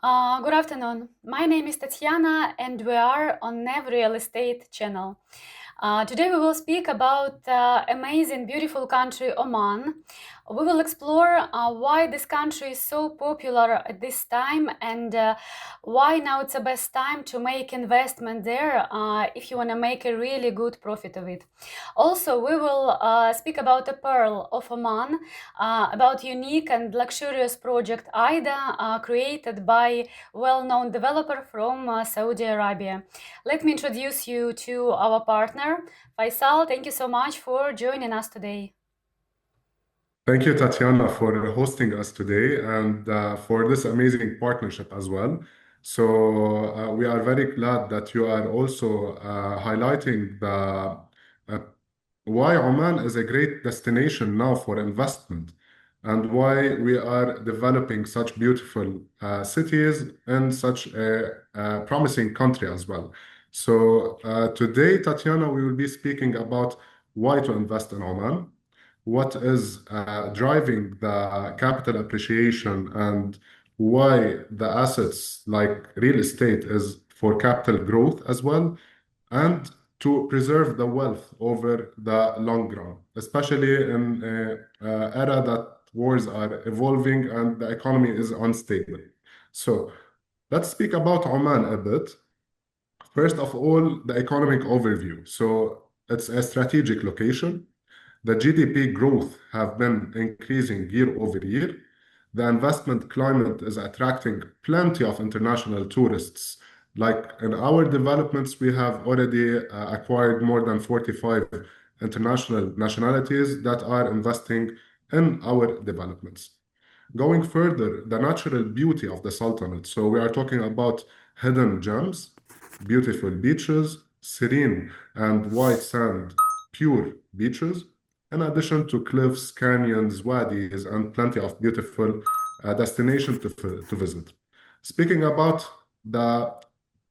Good afternoon. My name is Tatiana, and we are on Nev Real Estate channel. Today we will speak about amazing, beautiful country Oman. We will explore why this country is so popular at this time and why now it's the best time to make investment there if you want to make a really good profit of it. Also, we will speak about a pearl of Oman, about unique and luxurious project Aida, created by well-known developer from Saudi Arabia. Let me introduce you to our partner, Faisal. Thank you so much for joining us today. Thank you, Tatiana, for hosting us today and for this amazing partnership as well. We are very glad that you are also highlighting uh, why Oman is a great destination now for investment and why we are developing such beautiful cities in such a promising country as well. Today, Tatiana, we will be speaking about why to invest in Oman, what is driving the capital appreciation, and why the assets like real estate is for capital growth as well, and to preserve the wealth over the long run, especially in an era that wars are evolving and the economy is unstable. So let's speak about Oman a bit. First of all, the economic overview. So it's a strategic location. The GDP growth have been increasing year over year. The investment climate is attracting plenty of international tourists. Like in our developments, we have already acquired more than 45 international nationalities that are investing in our developments. Going further, the natural beauty of the Sultanate. So we are talking about hidden gems, beautiful beaches, serene and white sand, pure beaches, in addition to cliffs, canyons, wadis, and plenty of beautiful destinations to visit. Speaking about the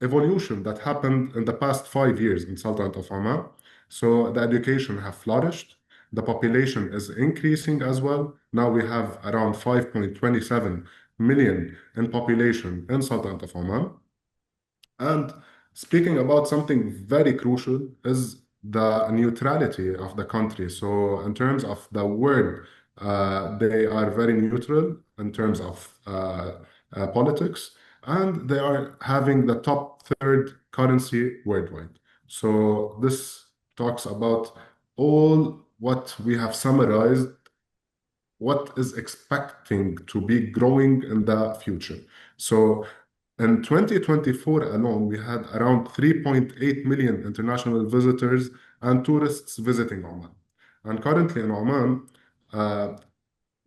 evolution that happened in the past 5 years in Sultanate of Oman, so the education have flourished, the population is increasing as well. Now we have around 5.27 million in population in Sultanate of Oman. And speaking about something very crucial is the neutrality of the country. So in terms of the word, they are very neutral in terms of politics, and they are having the top third currency worldwide. So this talks about all what we have summarized, what is expecting to be growing in the future. So in 2024 alone, we had around 3.8 million international visitors and tourists visiting Oman. And currently in Oman, uh,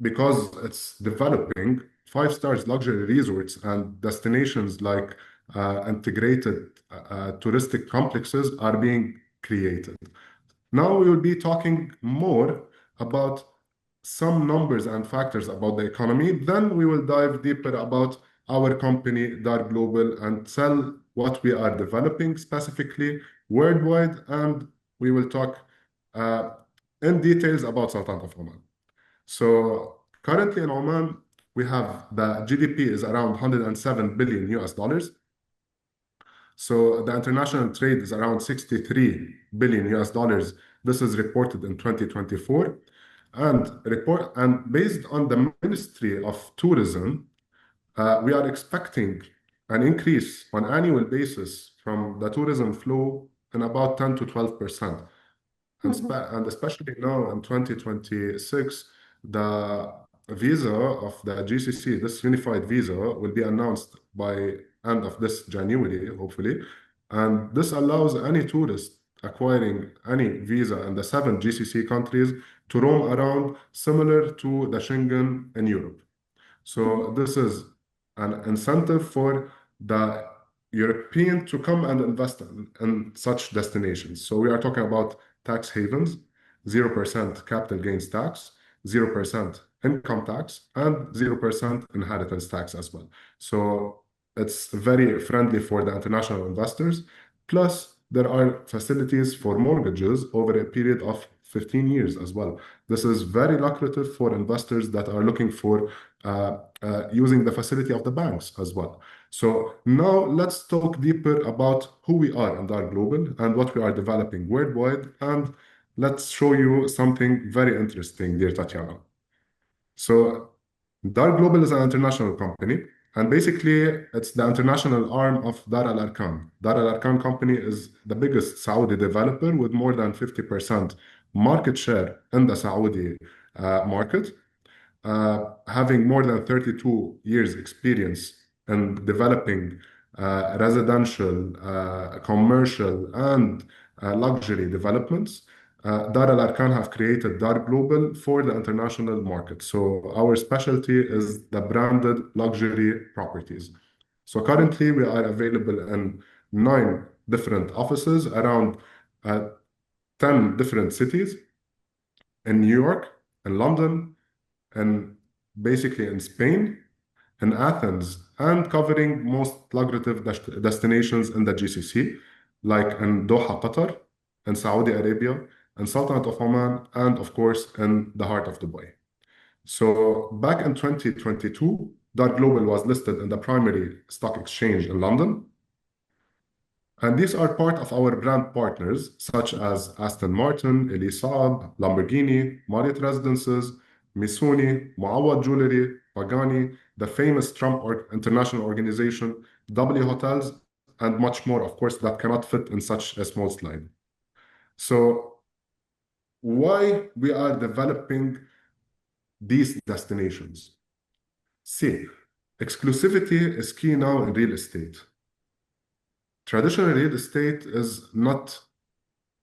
because it's developing, five stars luxury resorts and destinations like integrated touristic complexes are being created. Now we will be talking more about some numbers and factors about the economy. Then we will dive deeper about our company, Dark Global, and sell what we are developing specifically worldwide. And we will talk uh, in details about Sultanate of Oman. So currently in Oman, we have the GDP is around 107 billion US dollars. So the international trade is around 63 billion US dollars. This is reported in 2024. And based on the Ministry of Tourism, we are expecting an increase on annual basis from the tourism flow in about 10 to 12%. And especially now in 2026, the visa of the GCC, this unified visa, will be announced by end of this January, hopefully. And this allows any tourist acquiring any visa in the seven GCC countries to roam around, similar to the Schengen in Europe. So this is an incentive for the European to come and invest in such destinations. So we are talking about tax havens, 0% capital gains tax, 0% income tax, and 0% inheritance tax as well. So it's very friendly for the international investors. Plus, there are facilities for mortgages over a period of 15 years as well. This is very lucrative for investors that are looking for using the facility of the banks as well. So now let's talk deeper about who we are in Dark Global and what we are developing worldwide. And let's show you something very interesting, dear Tatiana. So Dar Global is an international company, and basically it's the international arm of Dar Al Arkan. Dar Al Arkan company is the biggest Saudi developer with more than 50% market share in the Saudi market, having more than 32 years experience in developing residential, commercial, and luxury developments. Dar Al Arkan have created Dar Global for the international market. So our specialty is the branded luxury properties. So currently we are available in 9 different offices around 10 different cities in New York, in London, and basically in Spain, in Athens, and covering most lucrative destinations in the GCC, like in Doha, Qatar, in Saudi Arabia, in Sultanate of Oman, and of course in the heart of Dubai. So back in 2022, Dart Global was listed in the primary stock exchange in London. And these are part of our brand partners, such as Aston Martin, Elise Saab, Lamborghini, Marriott Residences, Missoni, Muawad Jewelry, Pagani, the famous Trump International Organization, W Hotels, and much more, of course, that cannot fit in such a small slide. So why we are developing these destinations? See, exclusivity is key now in real estate. Traditional real estate is not,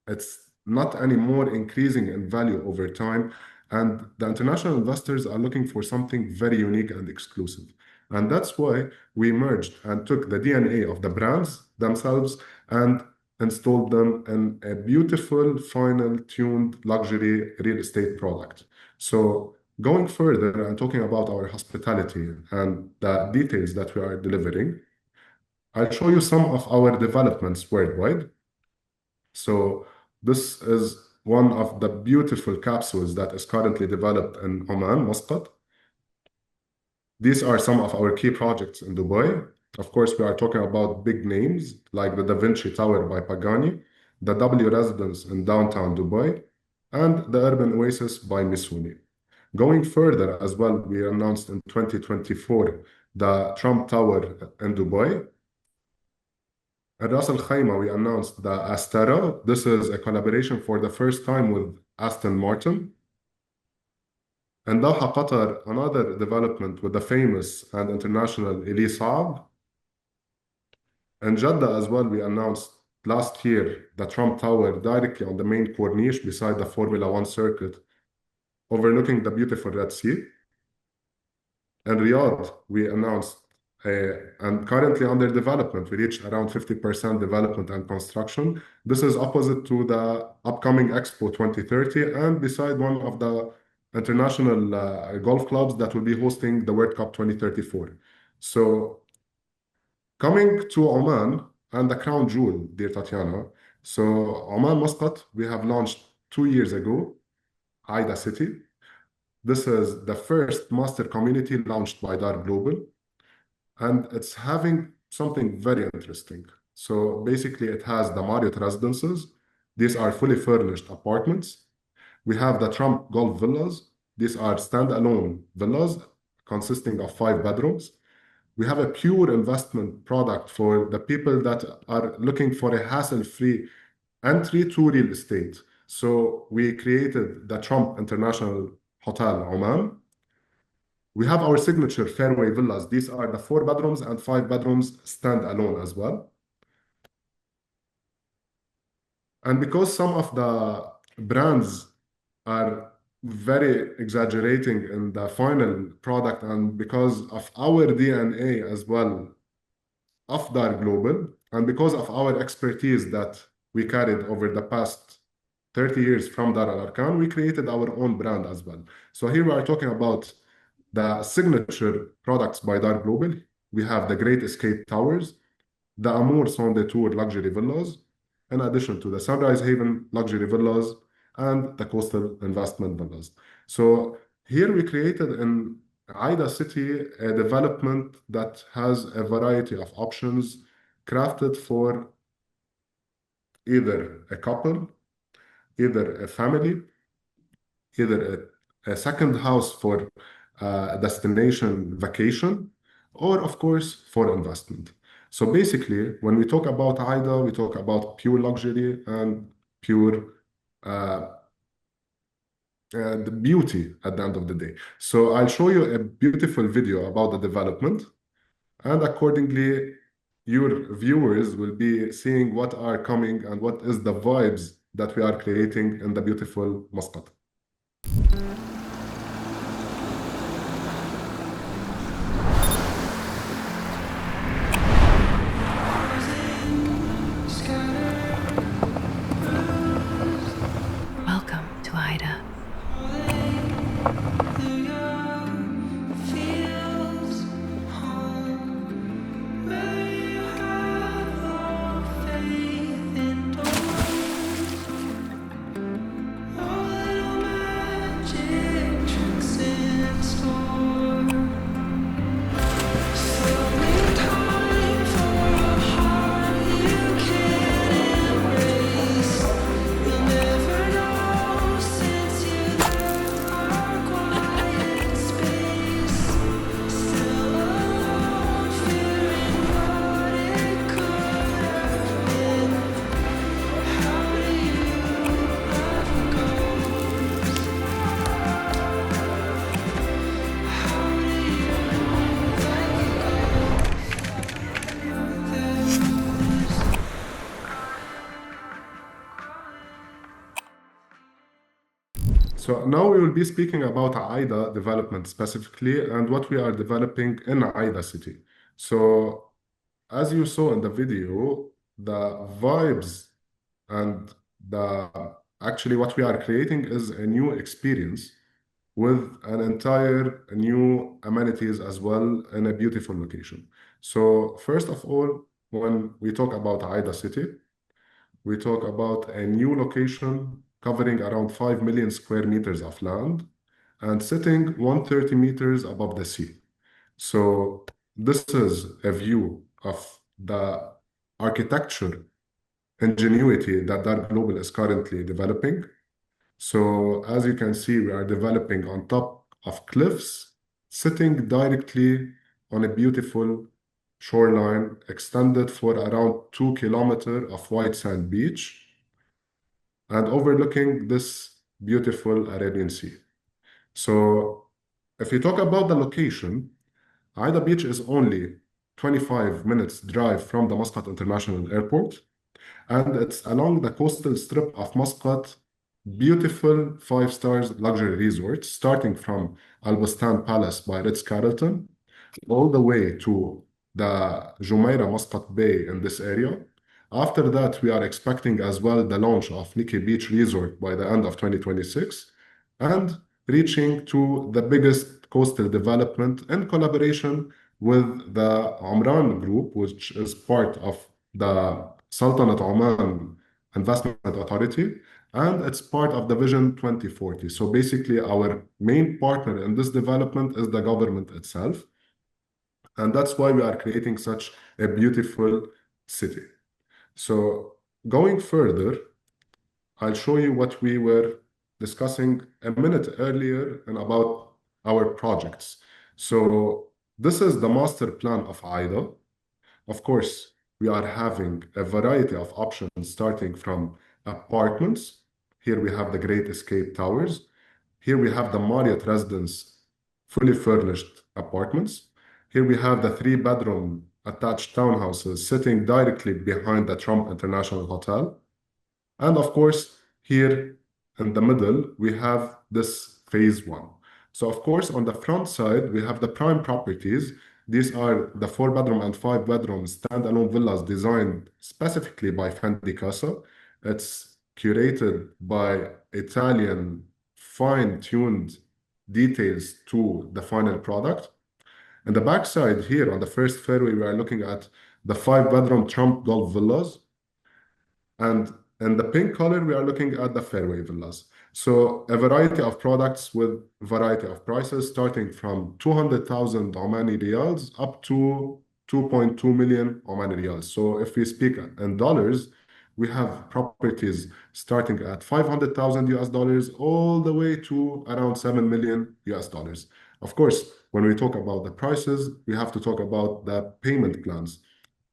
it's not anymore increasing in value over time, and the international investors are looking for something very unique and exclusive. And that's why we merged and took the DNA of the brands themselves and installed them in a beautiful, final tuned luxury real estate product. So going further and talking about our hospitality and the details that we are delivering, I'll show you some of our developments worldwide. So this is one of the beautiful capsules that is currently developed in Oman, Muscat. These are some of our key projects in Dubai. Of course, we are talking about big names like the Da Vinci Tower by Pagani, the W Residence in downtown Dubai, and the Urban Oasis by Missoni. Going further as well, we announced in 2024 the Trump Tower in Dubai. At Ras Al Khaimah, we announced the Astara. This is a collaboration for the first time with Aston Martin. And Doha, Qatar, another development with the famous and international Elise Saab. And Jeddah as well, we announced last year the Trump Tower directly on the main corniche beside the Formula One circuit, overlooking the beautiful Red Sea. And Riyadh, we announced, and currently under development, we reached around 50% development and construction. This is opposite to the upcoming Expo 2030 and beside one of the international golf clubs that will be hosting the World Cup 2034. So coming to Oman and the crown jewel, dear Tatiana. So Oman Muscat, we have launched 2 years ago, Aida City. This is the first master community launched by Dar Global, and it's having something very interesting. So basically, it has the Marriott Residences. These are fully furnished apartments. We have the Trump Golf Villas. These are standalone villas consisting of 5 bedrooms. We have a pure investment product for the people that are looking for a hassle-free entry to real estate. So we created the Trump International Hotel Oman. We have our signature fairway villas. These are the 4 bedrooms and 5 bedrooms standalone as well. And because some of the brands are very exaggerating in the final product, and because of our DNA as well of Dar Global, and because of our expertise that we carried over the past 30 years from Dar Al Arkan, we created our own brand as well. So here we are talking about the signature products by Dar Global. We have the Great Escape Towers, the Amour Son Detour luxury villas, in addition to the Sunrise Haven luxury villas and the Coastal Investment villas. So here we created in Aida City, a development that has a variety of options crafted for either a couple, either a family, either a second house for a destination vacation, or of course for investment. So basically, when we talk about Aida, we talk about pure luxury and pure uh, the beauty at the end of the day. So I'll show you a beautiful video about the development, and accordingly, your viewers will be seeing what are coming and what is the vibes that we are creating in the beautiful Muscat. Welcome to Ida. So now we will be speaking about AIDA development specifically and what we are developing in AIDA city. So as you saw in the video, the vibes and the actually what we are creating is a new experience with an entire new amenities as well in a beautiful location. So first of all, when we talk about AIDA city, we talk about a new location covering around 5 million square meters of land and sitting 130 meters above the sea. So this is a view of the architecture ingenuity that Dar Global is currently developing. So as you can see, we are developing on top of cliffs, sitting directly on a beautiful shoreline extended for around 2 kilometers of white sand beach and overlooking this beautiful Arabian Sea. So if you talk about the location, Aida Beach is only 25 minutes drive from the Muscat International Airport, and it's along the coastal strip of Muscat, beautiful five stars luxury resorts, starting from Al Bustan Palace by Ritz-Carlton, all the way to the Jumeirah Muscat Bay in this area. After that, we are expecting as well the launch of Nikki Beach Resort by the end of 2026 and reaching to the biggest coastal development in collaboration with the Omran Group, which is part of the Sultanate Oman Investment Authority, and it's part of the Vision 2040. So basically, our main partner in this development is the government itself. And that's why we are creating such a beautiful city. So going further, I'll show you what we were discussing a minute earlier and about our projects. So this is the master plan of AIDA. Of course, we are having a variety of options starting from apartments. Here we have the Great Escape Towers. Here we have the Marriott Residence fully furnished apartments. Here we have the three-bedroom attached townhouses sitting directly behind the Trump International Hotel. And of course, here in the middle, we have this phase one. So of course, on the front side, we have the prime properties. These are the four-bedroom and five-bedroom standalone villas designed specifically by Fendi Casa. It's curated by Italian fine-tuned details to the final product. And the backside here on the first fairway, we are looking at the five-bedroom Trump Golf villas. And in the pink color, we are looking at the fairway villas. So a variety of products with variety of prices starting from 200,000 Omani riyals up to 2.2 million Omani riyals. So if we speak in dollars, we have properties starting at 500,000 US dollars all the way to around 7 million US dollars. Of course, when we talk about the prices, we have to talk about the payment plans.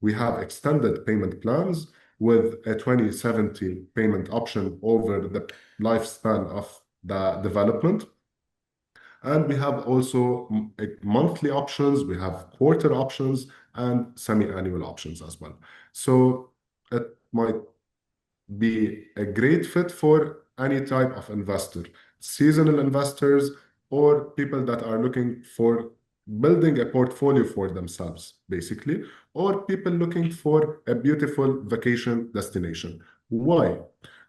We have extended payment plans with a 2070 payment option over the lifespan of the development. And we have also monthly options, we have quarter options, and semi-annual options as well. So it might be a great fit for any type of investor, seasonal investors, or people that are looking for building a portfolio for themselves, basically, or people looking for a beautiful vacation destination. Why?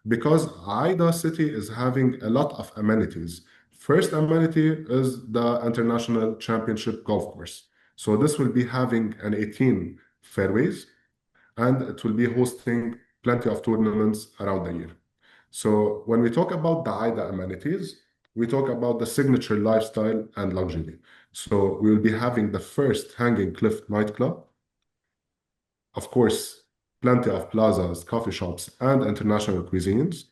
Because Aida city is having a lot of amenities. First amenity is the International Championship Golf Course. So this will be having an 18 fairways, and it will be hosting plenty of tournaments around the year. So when we talk about the AIDA amenities, we talk about the signature lifestyle and luxury. So we will be having the first hanging cliff nightclub, of course, plenty of plazas, coffee shops, and international cuisines,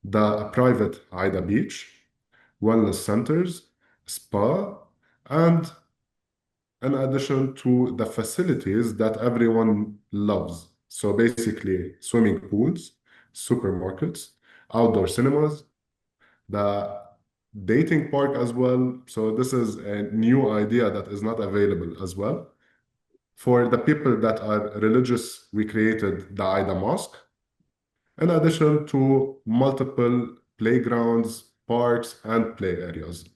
the private AIDA beach, wellness centers, spa, and in addition to the facilities that everyone loves. So basically, swimming pools, supermarkets, outdoor cinemas, the dating park as well. So this is a new idea that is not available as well. For the people that are religious, we created the Aida Mosque, in addition to multiple playgrounds, parks, and play areas.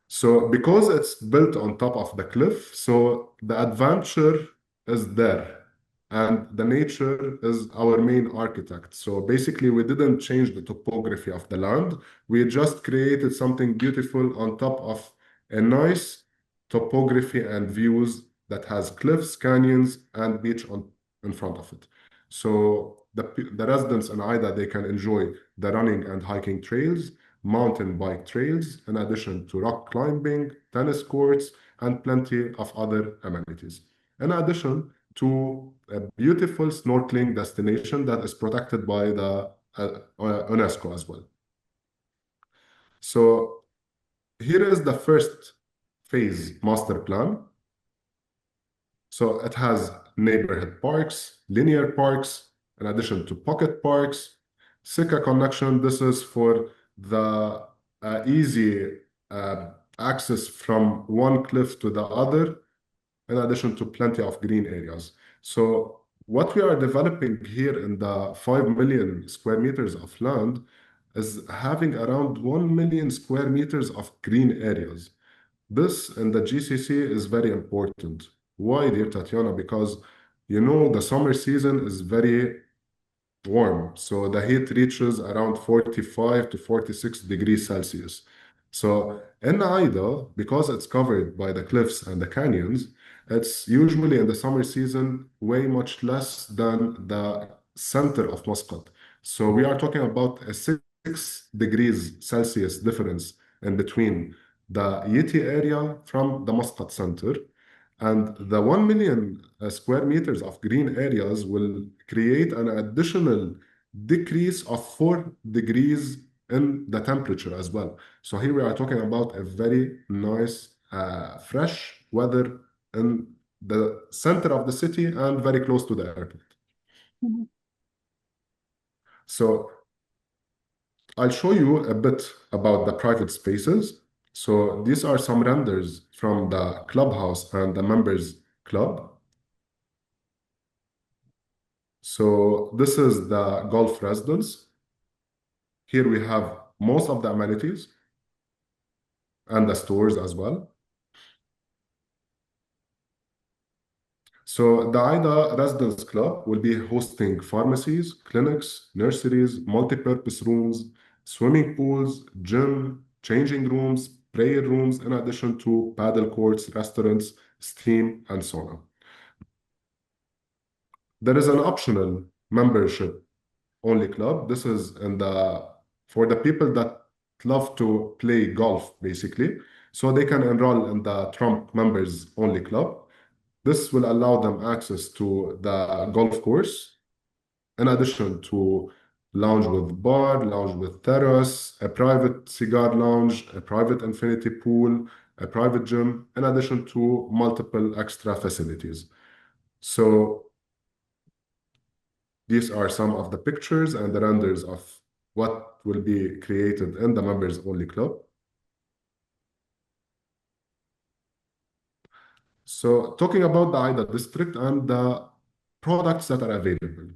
So because it's built on top of the cliff, so the adventure is there and the nature is our main architect. So basically we didn't change the topography of the land. We just created something beautiful on top of a nice topography and views that has cliffs, canyons, and beach in front of it. So the residents in Aida, they can enjoy the running and hiking trails, mountain bike trails, in addition to rock climbing, tennis courts, and plenty of other amenities. In addition to a beautiful snorkeling destination that is protected by the UNESCO as well. So here is the first phase master plan. So it has neighborhood parks, linear parks, in addition to pocket parks, Sika connection. This is for the easy access from one cliff to the other, in addition to plenty of green areas. So what we are developing here in the 5 million square meters of land is having around 1 million square meters of green areas. This in the GCC is very important. Why, dear Tatiana? Because the summer season is very warm. So the heat reaches around 45 to 46 degrees Celsius. So in Aida, because it's covered by the cliffs and the canyons, it's usually in the summer season way much less than the center of Muscat. So we are talking about a 6 degrees Celsius difference in between the Yeti area from the Muscat center. And the 1 million square meters of green areas will create an additional decrease of 4 degrees in the temperature as well. So here we are talking about a very nice, fresh weather in the center of the city and very close to the airport. Mhm. So I'll show you a bit about the private spaces. So these are some renders from the clubhouse and the members club. So this is the golf residence. Here we have most of the amenities and the stores as well. So the AIDA Residence Club will be hosting pharmacies, clinics, nurseries, multi-purpose rooms, swimming pools, gym, changing rooms, prayer rooms, in addition to paddle courts, restaurants, steam, and sauna. There is an optional membership only club. This is for the people that love to play golf, basically. So they can enroll in the Trump members only club. This will allow them access to the golf course, in addition to lounge with bar, lounge with terrace, a private cigar lounge, a private infinity pool, a private gym, in addition to multiple extra facilities. So these are some of the pictures and the renders of what will be created in the members only club. So talking about the Aida district and the products that are available.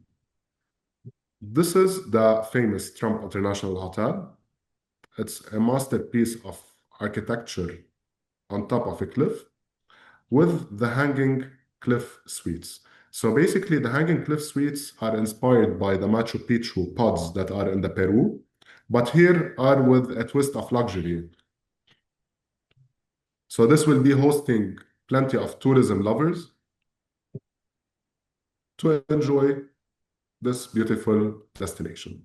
This is the famous Trump International Hotel. It's a masterpiece of architecture on top of a cliff with the hanging cliff suites. So basically, the hanging cliff suites are inspired by the Machu Picchu pods that are in the Peru, but here are with a twist of luxury. So this will be hosting plenty of tourism lovers to enjoy this beautiful destination.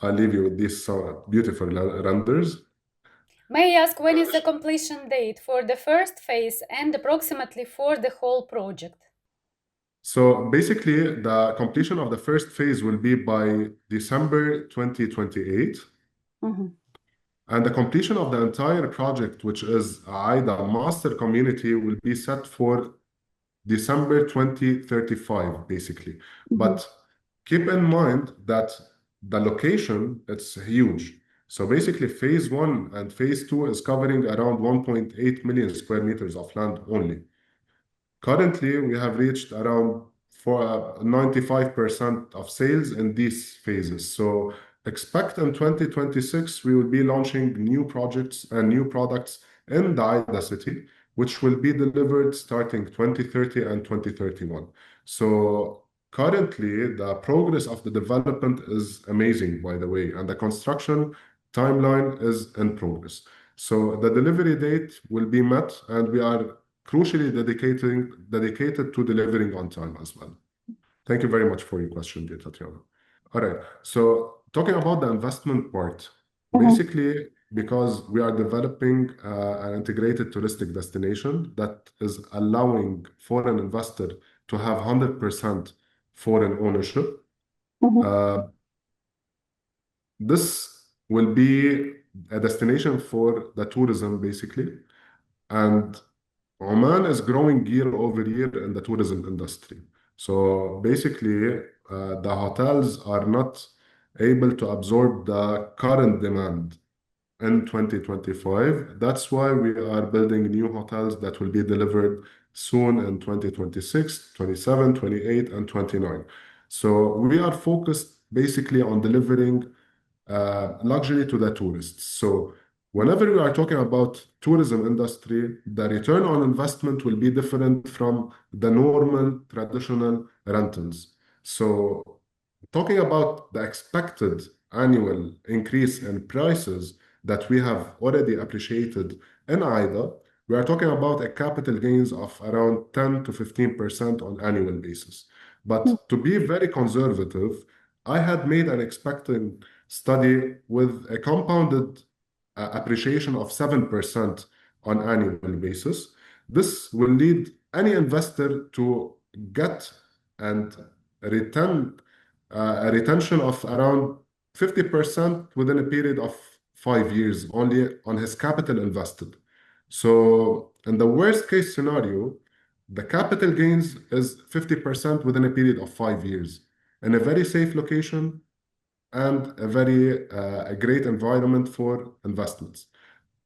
I'll leave you with these beautiful renders. May I ask when is the completion date for the first phase and approximately for the whole project? So basically, the completion of the first phase will be by December 2028. And the completion of the entire project, which is AIDA Master Community, will be set for December 2035, basically. But keep in mind that the location, it's huge. So basically, phase one and phase two is covering around 1.8 million square meters of land only. Currently, we have reached around 95% of sales in these phases. So expect in 2026, we will be launching new projects and new products in the Ida city, which will be delivered starting 2030 and 2031. So currently, the progress of the development is amazing, by the way, and the construction timeline is in progress. So the delivery date will be met, and we are crucially dedicated to delivering on time as well. Thank you very much for your question, dear Tatiana. All right. So talking about the investment part, basically, because we are developing an integrated touristic destination that is allowing foreign investor to have 100% foreign ownership. This will be a destination for the tourism, basically. And Oman is growing year over year in the tourism industry. So basically, the hotels are not able to absorb the current demand in 2025. That's why we are building new hotels that will be delivered soon in 2026, 27, 28, and 29. So we are focused basically on delivering luxury to the tourists. So whenever we are talking about tourism industry, the return on investment will be different from the normal traditional rentals. So talking about the expected annual increase in prices that we have already appreciated in AIDA, we are talking about a capital gains of around 10 to 15% on annual basis. But to be very conservative, I had made an expected study with a compounded appreciation of 7% on annual basis. This will lead any investor to get and return a retention of around 50% within a period of 5 years only on his capital invested. So in the worst case scenario, the capital gains is 50% within a period of 5 years in a very safe location and a great environment for investments.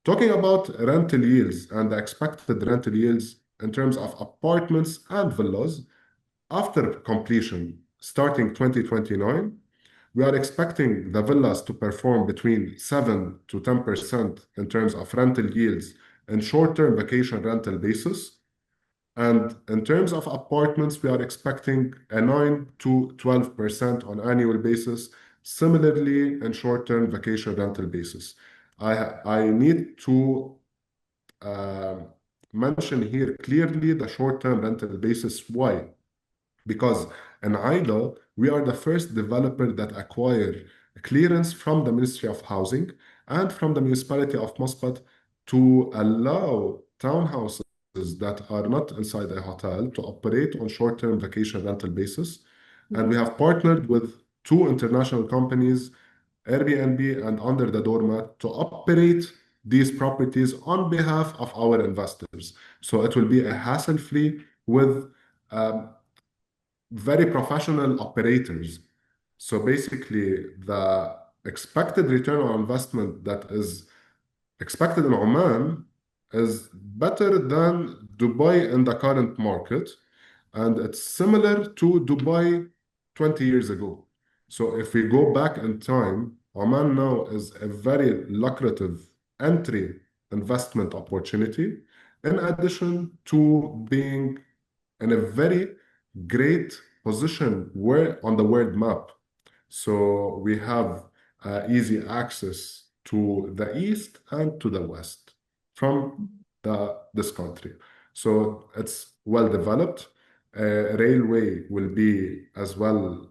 Talking about rental yields and the expected rental yields in terms of apartments and villas, after completion, starting 2029, we are expecting the villas to perform between 7 to 10% in terms of rental yields and short-term vacation rental basis. And in terms of apartments, we are expecting a 9 to 12% on annual basis, similarly in short-term vacation rental basis. I need to uh, mention here clearly the short-term rental basis. Why? Because in Aida, we are the first developer that acquire clearance from the Ministry of Housing and from the municipality of Muscat to allow townhouses that are not inside a hotel to operate on short-term vacation rental basis. And we have partnered with two international companies, Airbnb and Under the Doormat, to operate these properties on behalf of our investors. So it will be a hassle-free with um, very professional operators. So basically, the expected return on investment that is expected in Oman is better than Dubai in the current market, and it's similar to Dubai 20 years ago. So if we go back in time, Oman now is a very lucrative entry investment opportunity, in addition to being in a very great position where on the world map. So we have easy access to the east and to the west from this country. So it's well developed. Railway will be as well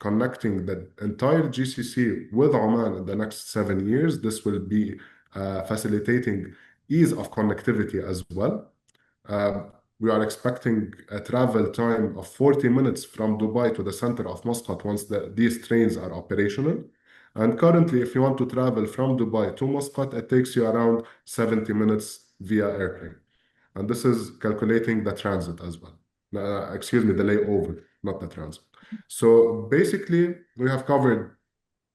connecting the entire GCC with Oman in the next 7 years. This will be facilitating ease of connectivity as well. Um, we are expecting a travel time of 40 minutes from Dubai to the center of Muscat once these trains are operational. And currently, if you want to travel from Dubai to Muscat, it takes you around 70 minutes via airplane. And this is calculating the transit as well. Excuse me, the layover, not the transit. So basically, we have covered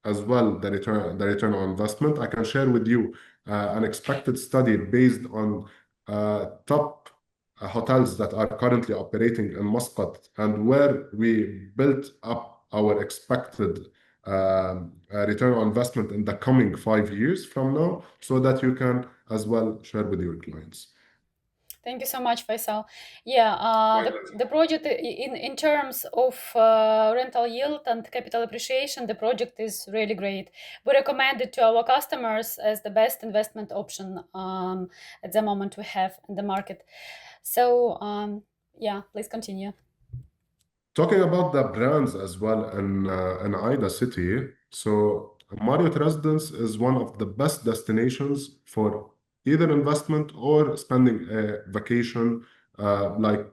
as well the return on investment. I can share with you an expected study based on top hotels that are currently operating in Muscat and where we built up our expected return on investment in the coming 5 years from now, so that you can as well share with your clients. Thank you so much, Faisal. Yeah, My the project in terms of rental yield and capital appreciation, the project is really great. We recommend it to our customers as the best investment option at the moment we have in the market. So, yeah, please continue. Talking about the brands as well in Aida City, so Marriott Residence is one of the best destinations for either investment or spending a vacation, like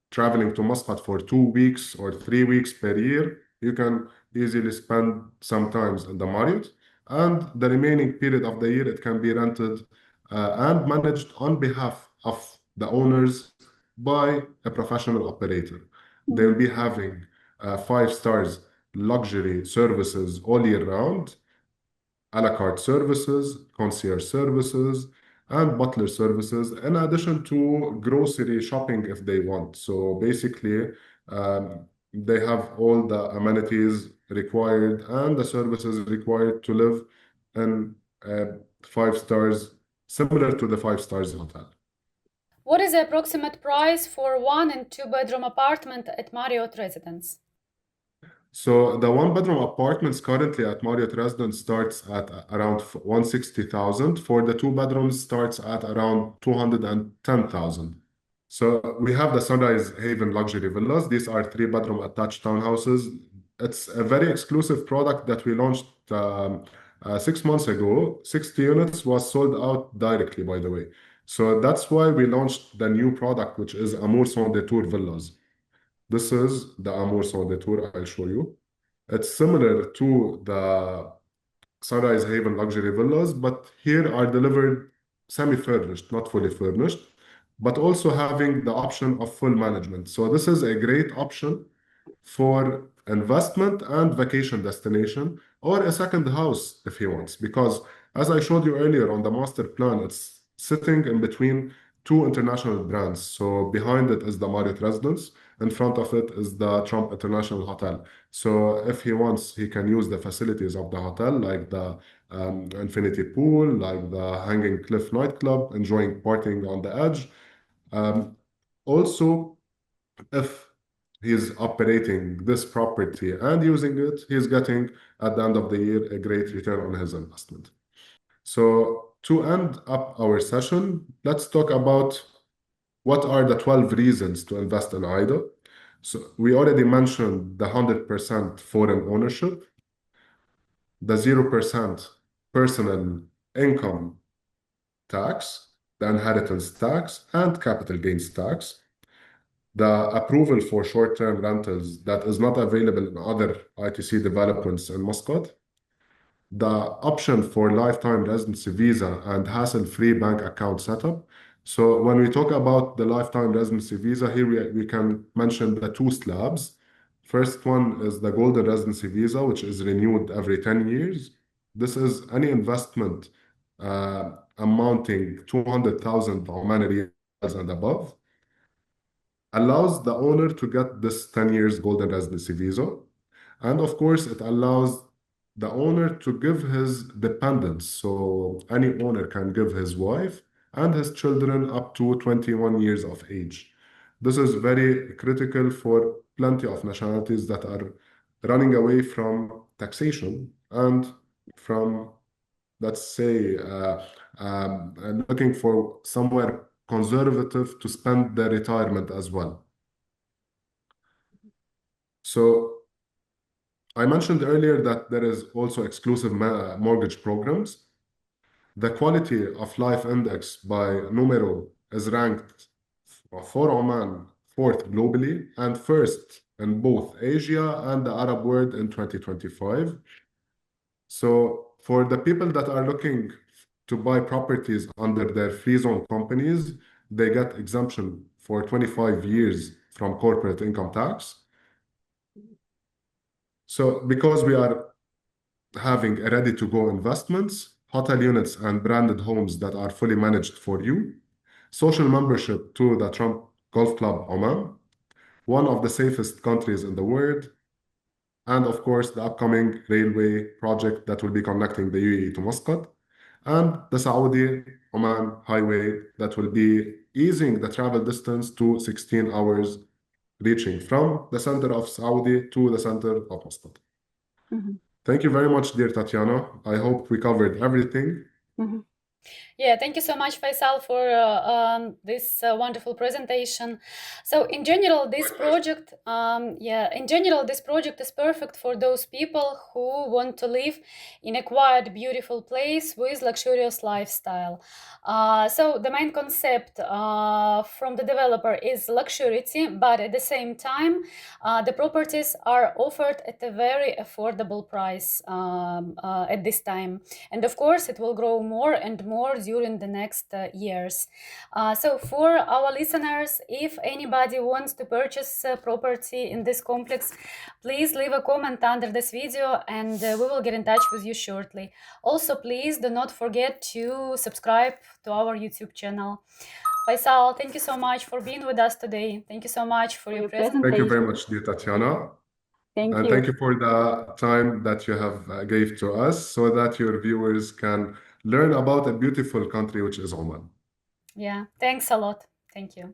traveling to Muscat for 2 weeks or 3 weeks per year. You can easily spend sometimes in the Marriott, and the remaining period of the year it can be rented and managed on behalf of the owners by a professional operator. They'll be having 5 stars luxury services all year round, a la carte services, concierge services, and butler services, in addition to grocery shopping if they want. So basically, they have all the amenities required and the services required to live in 5 stars, similar to the 5 stars hotel. What is the approximate price for 1 and 2 bedroom apartment at Marriott Residence? So the one-bedroom apartments currently at Marriott Residence starts at around 160,000. For the two bedrooms starts at around 210,000. So we have the Sunrise Haven luxury villas. These are three-bedroom attached townhouses. It's a very exclusive product that we launched 6 months ago. 60 units was sold out directly, by the way. So that's why we launched the new product, which is Amour Sans Détour Villas. This is the Amour Sans Détour I'll show you. It's similar to the Sunrise Haven luxury villas, but here are delivered semi-furnished, not fully furnished, but also having the option of full management. So this is a great option for investment and vacation destination, or a second house if he wants. Because as I showed you earlier on the master plan, it's sitting in between two international brands. So behind it is the Marriott Residence, in front of it is the Trump International Hotel. So if he wants, he can use the facilities of the hotel, like the infinity pool, like the Hanging Cliff nightclub, enjoying partying on the edge. Um, Also, if he's operating this property and using it, he's getting at the end of the year a great return on his investment. So to end up our session, let's talk about what are the 12 reasons to invest in AIDA. So we already mentioned the 100% foreign ownership, the 0% personal income tax, the inheritance tax, and capital gains tax, the approval for short-term rentals that is not available in other ITC developments in Muscat, the option for lifetime residency visa and hassle-free bank account setup. So when we talk about the lifetime residency visa, here we can mention the two slabs. First one is the golden residency visa, which is renewed every 10 years. This is any investment amounting 200,000 Omani riyals and above, allows the owner to get this 10 years golden residency visa. And of course, it allows the owner to give his dependents. So any owner can give his wife and his children up to 21 years of age. This is very critical for plenty of nationalities that are running away from taxation and from, let's say, looking for somewhere conservative to spend their retirement as well. So I mentioned earlier that there is also exclusive mortgage programs. The quality of life index by Numero is ranked for Oman fourth globally and first in both Asia and the Arab world in 2025. So for the people that are looking to buy properties under their free zone companies, they get exemption for 25 years from corporate income tax. So because we are having ready-to-go investments, hotel units and branded homes that are fully managed for you, social membership to the Trump Golf Club Oman, one of the safest countries in the world, and of course the upcoming railway project that will be connecting the UAE to Muscat, and the Saudi-Oman highway that will be easing the travel distance to 16 hours, reaching from the center of Saudi to the center of Muscat. Mhm. Thank you very much, dear Tatiana. I hope we covered everything. Mhm. Yeah, thank you so much, Faisal, for this wonderful presentation. So, in general, this project, this project is perfect for those people who want to live in a quiet, beautiful place with luxurious lifestyle. So, the main concept from the developer is luxury, but at the same time, the properties are offered at a very affordable price at this time. And of course, it will grow more and more during the next years. So for our listeners, if anybody wants to purchase property in this complex, please leave a comment under this video and we will get in touch with you shortly. Also, please do not forget to subscribe to our YouTube channel. Faisal, thank you so much for being with us today. Thank you so much for your presentation. Thank you very much, dear Tatiana. Thank And you. thank you for the time that you have gave to us so that your viewers can learn about a beautiful country, which is Oman. Yeah, thanks a lot. Thank you.